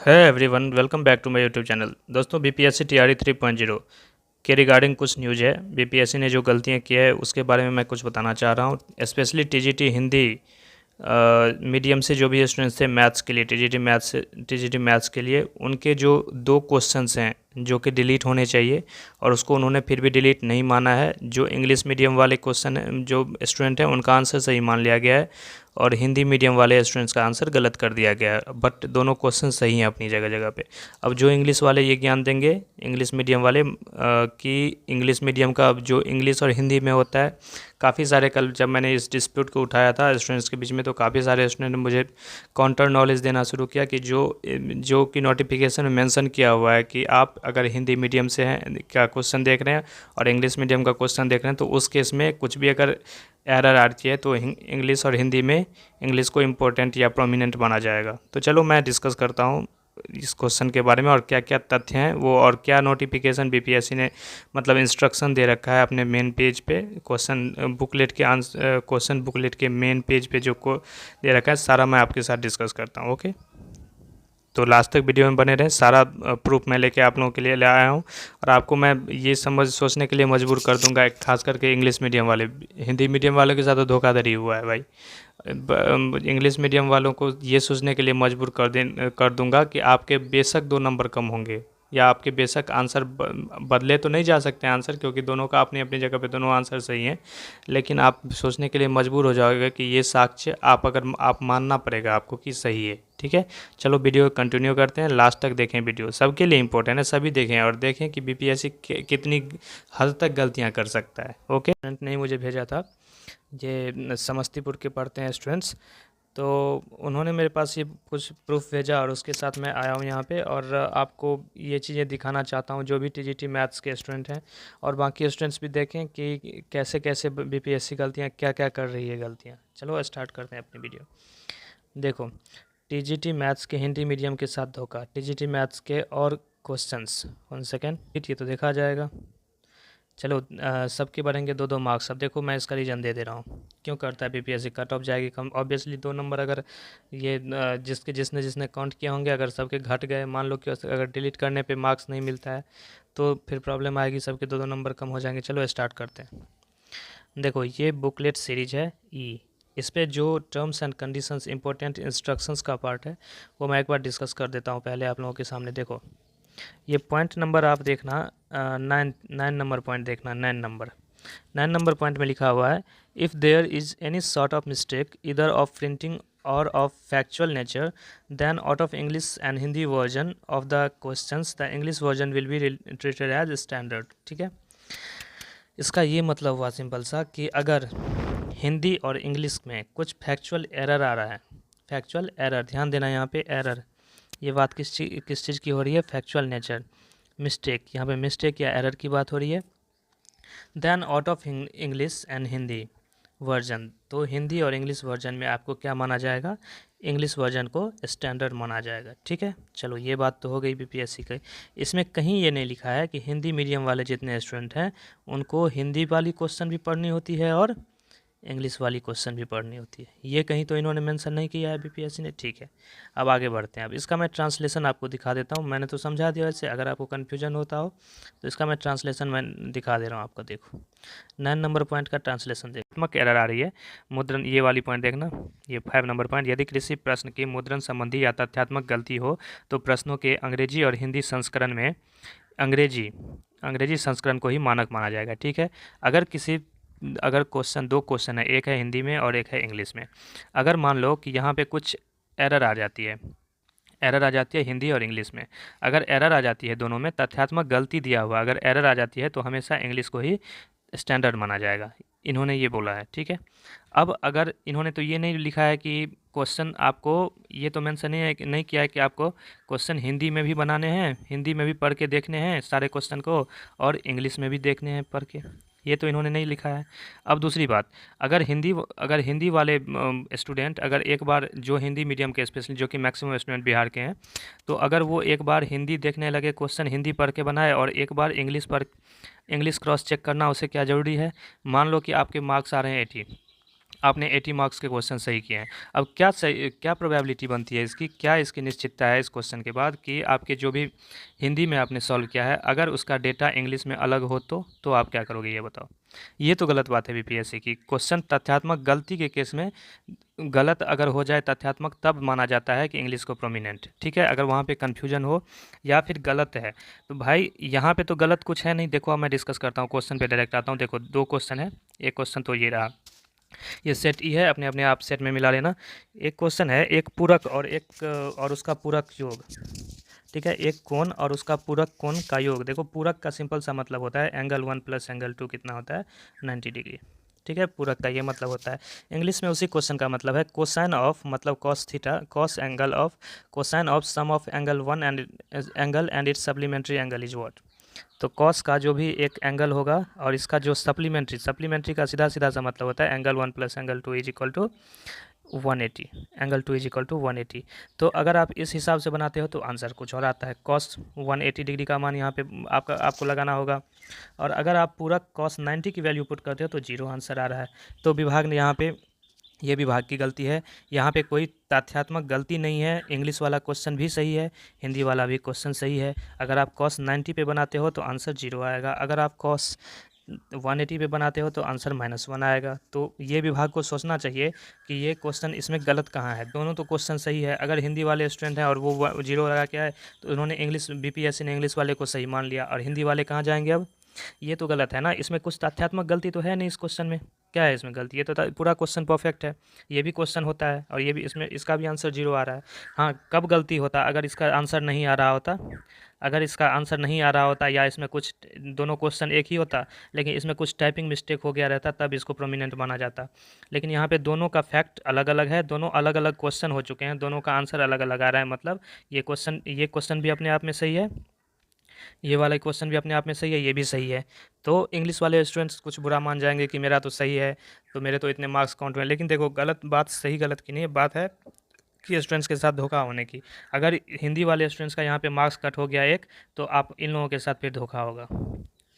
है everyone, welcome back to my YouTube channel. दोस्तों, BPSC TRE 3.0 के रिगार्डिंग कुछ न्यूज़ है। बीपीएससी ने जो गलतियां की है उसके बारे में मैं कुछ बताना चाह रहा हूं। स्पेशली टीजीटी हिंदी मीडियम से जो भी स्टूडेंट्स थे मैथ्स के लिए, टीजीटी मैथ्स के लिए उनके जो दो क्वेश्चंस हैं जो कि डिलीट होने चाहिए और उसको उन्होंने फिर भी डिलीट नहीं माना है। जो इंग्लिश मीडियम वाले क्वेश्चन हैं, जो स्टूडेंट हैं उनका आंसर सही मान लिया गया है और हिंदी मीडियम वाले स्टूडेंट्स का आंसर गलत कर दिया गया है। बट दोनों क्वेश्चन सही हैं अपनी जगह जगह पे। अब जो इंग्लिश वाले ये ज्ञान देंगे, इंग्लिश मीडियम वाले, कि इंग्लिश मीडियम का जो इंग्लिश और हिंदी में होता है, काफ़ी सारे कल जब मैंने इस डिस्प्यूट को उठाया था स्टूडेंट्स के बीच में, तो काफ़ी सारे स्टूडेंट ने मुझे काउंटर नॉलेज देना शुरू किया कि जो कि नोटिफिकेशन में मेंशन किया हुआ है कि आप अगर हिंदी मीडियम से हैं का क्वेश्चन देख रहे हैं और इंग्लिश मीडियम का क्वेश्चन देख रहे हैं तो उस केस में कुछ भी अगर एरर आती है तो इंग्लिश और हिंदी में इंग्लिश को इम्पोर्टेंट या प्रोमिनेंट माना जाएगा। तो चलो मैं डिस्कस करता हूँ इस क्वेश्चन के बारे में और क्या क्या तथ्य हैं वो, और क्या नोटिफिकेशन बीपीएससी ने मतलब इंस्ट्रक्शन दे रखा है अपने मेन पेज पे, क्वेश्चन बुकलेट के मेन पेज पे जो को दे रखा है, सारा मैं आपके साथ डिस्कस करता हूँ। ओके, तो लास्ट तक वीडियो में बने रहें। सारा प्रूफ मैं लेके आप लोगों के लिए ले आया हूँ और आपको मैं ये सोचने के लिए मजबूर कर दूंगा, खास करके इंग्लिश मीडियम वाले। हिंदी मीडियम वालों के साथ तो धोखाधड़ी हुआ है भाई। इंग्लिश मीडियम वालों को ये सोचने के लिए मजबूर कर दूंगा कि आपके बेशक 2 नंबर कम होंगे या आपके बेशक आंसर बदले तो नहीं जा सकते आंसर, क्योंकि दोनों का अपनी अपनी जगह पे दोनों आंसर सही हैं, लेकिन आप सोचने के लिए मजबूर हो जाओगे कि ये साक्ष्य आप मानना पड़ेगा आपको कि सही है। ठीक है, चलो वीडियो कंटिन्यू करते हैं, लास्ट तक देखें। वीडियो सबके लिए इंपॉर्टेंट है, सभी देखें और देखें कि बीपीएससी कितनी हद तक गलतियां कर सकता है। ओके, स्टूडेंट ने मुझे भेजा था, ये समस्तीपुर के पढ़ते हैं स्टूडेंट्स, तो उन्होंने मेरे पास ये कुछ प्रूफ भेजा और उसके साथ मैं आया हूँ यहाँ पे और आपको ये चीज़ें दिखाना चाहता हूँ जो भी टीजीटी मैथ्स के स्टूडेंट हैं और बाकी स्टूडेंट्स भी देखें कि कैसे कैसे बीपीएससी गलतियाँ क्या क्या कर रही है गलतियाँ। चलो स्टार्ट करते हैं अपनी वीडियो। देखो, टीजीटी मैथ्स के हिंदी मीडियम के साथ धोखा, टीजीटी मैथ्स के और क्वेश्चंस। 1 सेकेंड, ये तो देखा जाएगा। चलो सबके बढ़ेंगे 2-2 मार्क्स। अब देखो मैं इसका रीज़न दे रहा हूँ क्यों करता है बीपीएससी, कट ऑफ जाएगी कम। ऑब्वियसली 2 नंबर अगर ये जिसने जिसने काउंट किए होंगे अगर सबके घट गए, मान लो कि अगर डिलीट करने पे मार्क्स नहीं मिलता है तो फिर प्रॉब्लम आएगी, सबके 2-2 नंबर कम हो जाएंगे। चलो स्टार्ट करते हैं। देखो, ये बुकलेट सीरीज है इस पे जो terms and conditions important instructions का पार्ट है वो मैं एक बार डिस्कस कर देता हूँ पहले आप लोगों के सामने। देखो, ये पॉइंट नंबर आप देखना, 9 नंबर पॉइंट देखना। 9 नंबर पॉइंट में लिखा हुआ है, if there is any sort of mistake इधर of printing or of factual nature then out of English and Hindi version of the questions the English version will be treated as standard. ठीक है, इसका ये मतलब हुआ सिंपल सा कि अगर हिंदी और इंग्लिश में कुछ फैक्चुअल एरर आ रहा है, फैक्चुअल एरर, ध्यान देना यहाँ पे एरर, ये बात किस चीज़ की हो रही है, फैक्चुअल नेचर, मिस्टेक, यहाँ पे मिस्टेक या एरर की बात हो रही है। Then out of English and Hindi version, तो हिंदी और इंग्लिश वर्जन में आपको क्या माना जाएगा, इंग्लिश वर्जन को स्टैंडर्ड माना जाएगा। ठीक है, चलो ये बात तो हो गई बीपीएससी की। इसमें कहीं ये नहीं लिखा है कि हिंदी मीडियम वाले जितने स्टूडेंट हैं उनको हिंदी वाली क्वेश्चन भी पढ़नी होती है और इंग्लिश वाली क्वेश्चन भी पढ़नी होती है, ये कहीं तो इन्होंने मेंशन नहीं किया है बीपीएससी ने। ठीक है, अब आगे बढ़ते हैं। अब इसका मैं ट्रांसलेशन आपको दिखा देता हूँ, मैंने तो समझा दिया वैसे, अगर आपको कन्फ्यूजन होता हो तो इसका मैं ट्रांसलेशन मैं दिखा दे रहा हूँ आपको। देखो 9 नंबर पॉइंट का ट्रांसलेशन देखो, एरर आ रही है मुद्रण, ये वाली पॉइंट देखना, ये 5 नंबर पॉइंट, यदि किसी प्रश्न की मुद्रण संबंधी या तथ्यात्मक गलती हो तो प्रश्नों के अंग्रेजी और हिंदी संस्करण में अंग्रेजी संस्करण को ही मानक माना जाएगा। ठीक है, अगर क्वेश्चन, 2 क्वेश्चन है, एक है हिंदी में और एक है इंग्लिश में, अगर मान लो कि यहाँ पे कुछ एरर आ जाती है हिंदी और इंग्लिश में, अगर एरर आ जाती है दोनों में, तथ्यात्मक गलती दिया हुआ अगर एरर आ जाती है तो हमेशा इंग्लिश को ही स्टैंडर्ड माना जाएगा, इन्होंने ये बोला है। ठीक है, अब अगर इन्होंने तो ये नहीं लिखा है कि क्वेश्चन आपको, ये तो मेंशन नहीं किया है कि आपको क्वेश्चन हिंदी में भी बनाने हैं, हिंदी में भी पढ़ के देखने हैं सारे क्वेश्चन को और इंग्लिश में भी देखने हैं पढ़ के, ये तो इन्होंने नहीं लिखा है। अब दूसरी बात, अगर हिंदी वाले स्टूडेंट अगर एक बार, जो हिंदी मीडियम के स्पेशली जो कि मैक्सिमम स्टूडेंट बिहार के हैं, तो अगर वो एक बार हिंदी देखने लगे, क्वेश्चन हिंदी पढ़ के बनाए और एक बार इंग्लिश क्रॉस चेक करना, उसे क्या ज़रूरी है। मान लो कि आपके मार्क्स आ रहे हैं 80, आपने 80 मार्क्स के क्वेश्चन सही किए हैं। अब क्या प्रोबेबिलिटी बनती है इसकी, क्या इसकी निश्चितता है इस क्वेश्चन के बाद कि आपके जो भी हिंदी में आपने सॉल्व किया है, अगर उसका डेटा इंग्लिश में अलग हो तो आप क्या करोगे ये बताओ। ये तो गलत बात है बीपीएससी की। क्वेश्चन तथ्यात्मक गलती के केस में गलत अगर हो जाए तथ्यात्मक, तब माना जाता है कि इंग्लिश को प्रोमिनेंट, ठीक है। अगर वहाँ पे कन्फ्यूजन हो या फिर गलत है तो भाई यहाँ पे तो गलत कुछ है नहीं। देखो अब मैं डिस्कस करता हूँ, क्वेश्चन पे डायरेक्ट आता हूँ। देखो 2 क्वेश्चन है, एक क्वेश्चन तो ये रहा, ये सेट ई है, अपने अपने आप सेट में मिला लेना। एक क्वेश्चन है, एक पूरक और एक और उसका पूरक योग, ठीक है। एक कोण और उसका पूरक कोण का योग। देखो पूरक का सिंपल सा मतलब होता है एंगल 1 प्लस एंगल 2 कितना होता है, 90 डिग्री, ठीक है। पूरक का ये मतलब होता है। इंग्लिश में उसी क्वेश्चन का मतलब है कोसाइन ऑफ, मतलब cos theta, cos angle of, cosine of sum of angle 1 and its supplementary angle is what. तो कॉस का जो भी एक एंगल होगा और इसका जो सप्लीमेंट्री का सीधा सीधा सा मतलब होता है angle 1 plus angle 2 is equal to 180, angle 2 is equal to 180। तो अगर आप इस हिसाब से बनाते हो तो आंसर कुछ और आता है। कॉस 180 डिग्री का मान यहाँ पे आपको लगाना होगा, और अगर आप पूरा कॉस 90 की वैल्यू पुट करते हो तो 0 आंसर आ रहा है। तो विभाग ने यहाँ पे, ये विभाग की गलती है, यहाँ पे कोई तथ्यात्मक गलती नहीं है। इंग्लिश वाला क्वेश्चन भी सही है, हिंदी वाला भी क्वेश्चन सही है। अगर आप कॉस 90 पे बनाते हो तो आंसर 0 आएगा, अगर आप कॉस 180 पे बनाते हो तो आंसर -1 आएगा। तो ये विभाग को सोचना चाहिए कि ये क्वेश्चन इसमें गलत कहाँ है। दोनों तो क्वेश्चन सही है। अगर हिंदी वाले स्टूडेंट हैं और वो 0 लगा के आए तो उन्होंने इंग्लिश, बीपीएससी ने इंग्लिश वाले को सही मान लिया, और हिंदी वाले कहाँ जाएंगे अब। ये तो गलत है ना, इसमें कुछ तथ्यात्मक गलती तो है नहीं इस क्वेश्चन में। क्या है इसमें गलती, ये तो पूरा क्वेश्चन परफेक्ट है। ये भी क्वेश्चन होता है और ये भी, इसमें इसका भी आंसर 0 आ रहा है। हाँ, कब गलती होता, अगर इसका आंसर नहीं आ रहा होता, अगर इसका आंसर नहीं आ रहा होता या इसमें कुछ, दोनों क्वेश्चन एक ही होता लेकिन इसमें कुछ टाइपिंग मिस्टेक हो गया रहता, तब इसको प्रोमिनेंट माना जाता। लेकिन यहाँ पे दोनों का फैक्ट अलग अलग है, दोनों अलग अलग क्वेश्चन हो चुके हैं, दोनों का आंसर अलग अलग आ रहा है। मतलब ये क्वेश्चन भी अपने आप में सही है, ये वाला क्वेश्चन भी अपने आप में सही है, ये भी सही है। तो इंग्लिश वाले स्टूडेंट्स कुछ बुरा मान जाएंगे कि मेरा तो सही है तो मेरे तो इतने मार्क्स काउंट हुए। लेकिन देखो गलत बात, सही गलत की नहीं है, बात है कि स्टूडेंट्स के साथ धोखा होने की। अगर हिंदी वाले स्टूडेंट्स का यहाँ पे मार्क्स कट हो गया एक, तो आप इन लोगों के साथ फिर धोखा होगा,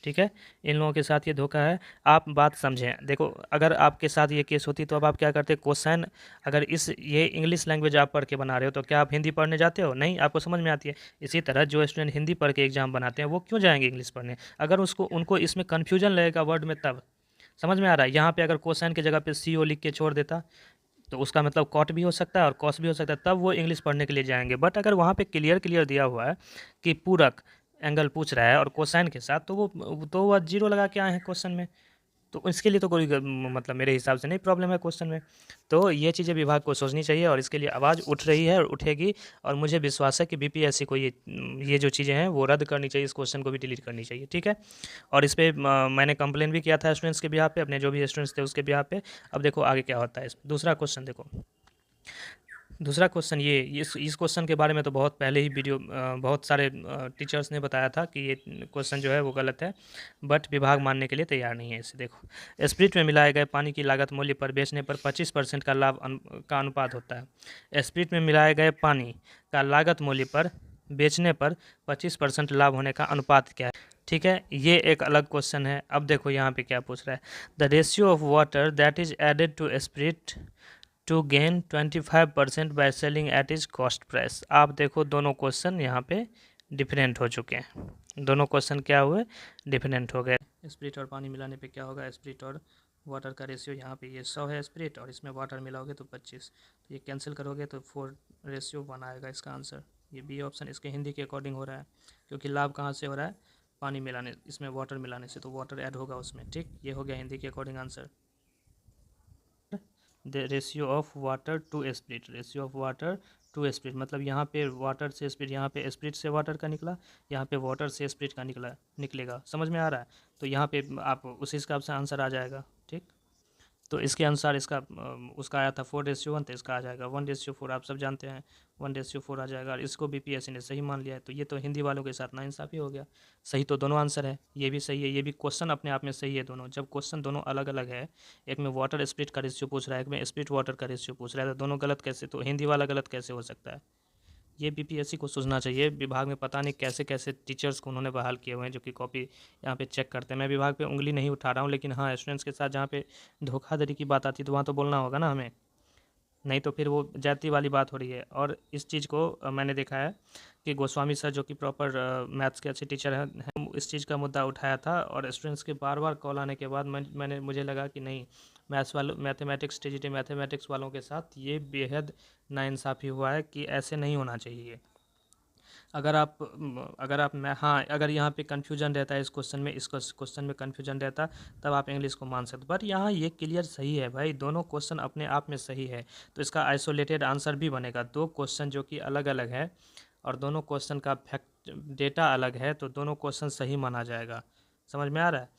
ठीक है। इन लोगों के साथ ये धोखा है। आप बात समझें, देखो अगर आपके साथ ये केस होती तो अब आप क्या करते, क्वेश्चन अगर ये इंग्लिश लैंग्वेज आप पढ़ के बना रहे हो तो क्या आप हिंदी पढ़ने जाते हो, नहीं, आपको समझ में आती है। इसी तरह जो स्टूडेंट हिंदी पढ़ के एग्जाम बनाते हैं वो क्यों जाएंगे इंग्लिश पढ़ने, अगर उनको इसमें कन्फ्यूजन लगेगा वर्ड में, तब समझ में आ रहा है। यहाँ पे अगर क्वेश्चन की जगह पे CO लिख के छोड़ देता तो उसका मतलब कॉट भी हो सकता है और कॉस भी हो सकता है, तब वो इंग्लिश पढ़ने के लिए जाएंगे। बट अगर वहाँ पे क्लियर दिया हुआ है कि पूरक एंगल पूछ रहा है और कोसाइन के साथ, तो वो 0 लगा के आए हैं क्वेश्चन में। तो इसके लिए तो कोई मतलब मेरे हिसाब से नहीं प्रॉब्लम है क्वेश्चन में। तो ये चीज़ें विभाग को सोचनी चाहिए और इसके लिए आवाज़ उठ रही है और उठेगी, और मुझे विश्वास है कि बीपीएससी को ये जो चीज़ें हैं वो रद्द करनी चाहिए, इस क्वेश्चन को भी डिलीट करनी चाहिए, ठीक है। और इस पर मैंने कंप्लेन भी किया था स्टूडेंट्स के बिहार पे, अपने जो भी स्टूडेंट्स थे उसके बिहार पे। अब देखो आगे क्या होता है। दूसरा क्वेश्चन देखो, दूसरा क्वेश्चन ये, इस क्वेश्चन के बारे में तो बहुत पहले ही वीडियो बहुत सारे टीचर्स ने बताया था कि ये क्वेश्चन जो है वो गलत है, बट विभाग मानने के लिए तैयार नहीं है इसे। देखो, स्प्रिट में मिलाए गए पानी की लागत मूल्य पर बेचने पर 25% का लाभ का अनुपात होता है। स्प्रिट में मिलाए गए पानी का लागत मूल्य पर बेचने पर 25% लाभ होने का अनुपात क्या है, ठीक है। ये एक अलग क्वेश्चन है। अब देखो यहाँ पे क्या पूछ रहा है, the ratio of water that is added to spirit to gain 25% by selling at is cost price. आप देखो दोनों क्वेश्चन यहाँ पे डिफरेंट हो चुके हैं, दोनों क्वेश्चन क्या हुए, डिफरेंट हो गए। स्प्रिट और पानी मिलाने पे क्या होगा, स्प्रिट और वाटर का रेशियो, यहाँ पे ये 100 है स्प्रिट और इसमें वाटर मिलाओगे तो 25, तो ये कैंसिल करोगे तो 4:1 आएगा इसका आंसर। ये बी ऑप्शन इसके हिंदी के अकॉर्डिंग हो रहा है, क्योंकि लाभ कहाँ से हो रहा है, पानी मिलाने, इसमें वाटर मिलाने से, तो वाटर ऐड होगा उसमें, ठीक। ये हो गया हिंदी के according answer. The ratio of water to spirit, ratio of water to spirit मतलब यहाँ पे वाटर से स्प्रिट, यहाँ पे स्प्रिट से वाटर का निकला, यहाँ पे वाटर से स्प्रिट का निकलेगा, समझ में आ रहा है। तो यहाँ पे आप उसी हिसाब से आंसर आ जाएगा, ठीक। तो इसके अनुसार इसका उसका आया था 4:1, तो इसका आ जाएगा 1:4। आप सब जानते हैं 1:4 आ जाएगा, और इसको बीपीएससी ने सही मान लिया है। तो ये तो हिंदी वालों के साथ नाइंसाफ़ी हो गया। सही तो दोनों आंसर है, ये भी सही है, ये भी क्वेश्चन अपने आप में सही है दोनों। जब क्वेश्चन दोनों अलग अलग है, एक में वाटर स्प्रिट का रेशियो पूछ रहा है, एक में स्प्रिट वाटर का रेशियो पूछ रहा है, तो दोनों गलत कैसे, तो हिंदी वाला गलत कैसे हो सकता है। ये बीपीएससी को सोचना चाहिए। विभाग में पता नहीं कैसे कैसे टीचर्स को उन्होंने बहाल किए हुए हैं जो कि कॉपी यहाँ पे चेक करते हैं। मैं विभाग पे उंगली नहीं उठा रहा हूँ, लेकिन हाँ, स्टूडेंट्स के साथ जहाँ पे धोखाधड़ी की बात आती है तो वहाँ तो बोलना होगा ना हमें, नहीं तो फिर वो जाति वाली बात हो रही है। और इस चीज़ को मैंने देखा है कि गोस्वामी सर जो कि प्रॉपर मैथ्स के अच्छे टीचर हैं, इस चीज़ का मुद्दा उठाया था और स्टूडेंट्स के बार बार कॉल आने के बाद मुझे लगा कि नहीं, मैथमेटिक्स टीजीटी मैथमेटिक्स वालों के साथ ये बेहद नाइंसाफ़ी हुआ है कि ऐसे नहीं होना चाहिए। अगर यहाँ पे कन्फ्यूजन रहता है इस क्वेश्चन में, इस क्वेश्चन में कन्फ्यूजन रहता, तब आप इंग्लिश को मान सकते, बट यहाँ ये क्लियर सही है भाई, दोनों क्वेश्चन अपने आप में सही है, तो इसका आइसोलेटेड आंसर भी बनेगा। दो क्वेश्चन जो कि अलग अलग है और दोनों क्वेश्चन का फैक्ट डेटा अलग है, तो दोनों क्वेश्चन सही माना जाएगा। समझ में आ रहा है?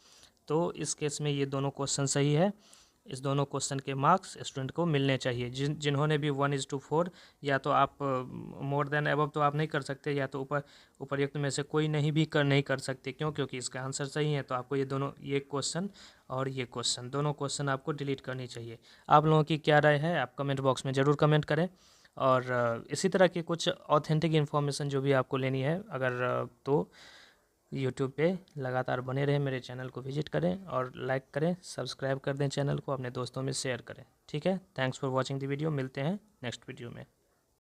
तो इस केस में ये दोनों क्वेश्चन सही है। इस दोनों क्वेश्चन के मार्क्स स्टूडेंट को मिलने चाहिए। जिन्होंने भी 1:4, या तो आप मोर देन अबव तो आप नहीं कर सकते, या तो उपर्युक्त में से कोई नहीं कर सकते। क्यों? क्योंकि इसका आंसर सही है। तो आपको ये क्वेश्चन और ये क्वेश्चन, दोनों क्वेश्चन आपको डिलीट करनी चाहिए। आप लोगों की क्या राय है, आप कमेंट बॉक्स में ज़रूर कमेंट करें। और इसी तरह की कुछ ऑथेंटिक इन्फॉर्मेशन जो भी आपको लेनी है, अगर तो यूट्यूब पे लगातार बने रहें, मेरे चैनल को विजिट करें और लाइक करें, सब्सक्राइब कर दें चैनल को, अपने दोस्तों में शेयर करें। ठीक है, thanks for watching the video. मिलते हैं नेक्स्ट वीडियो में।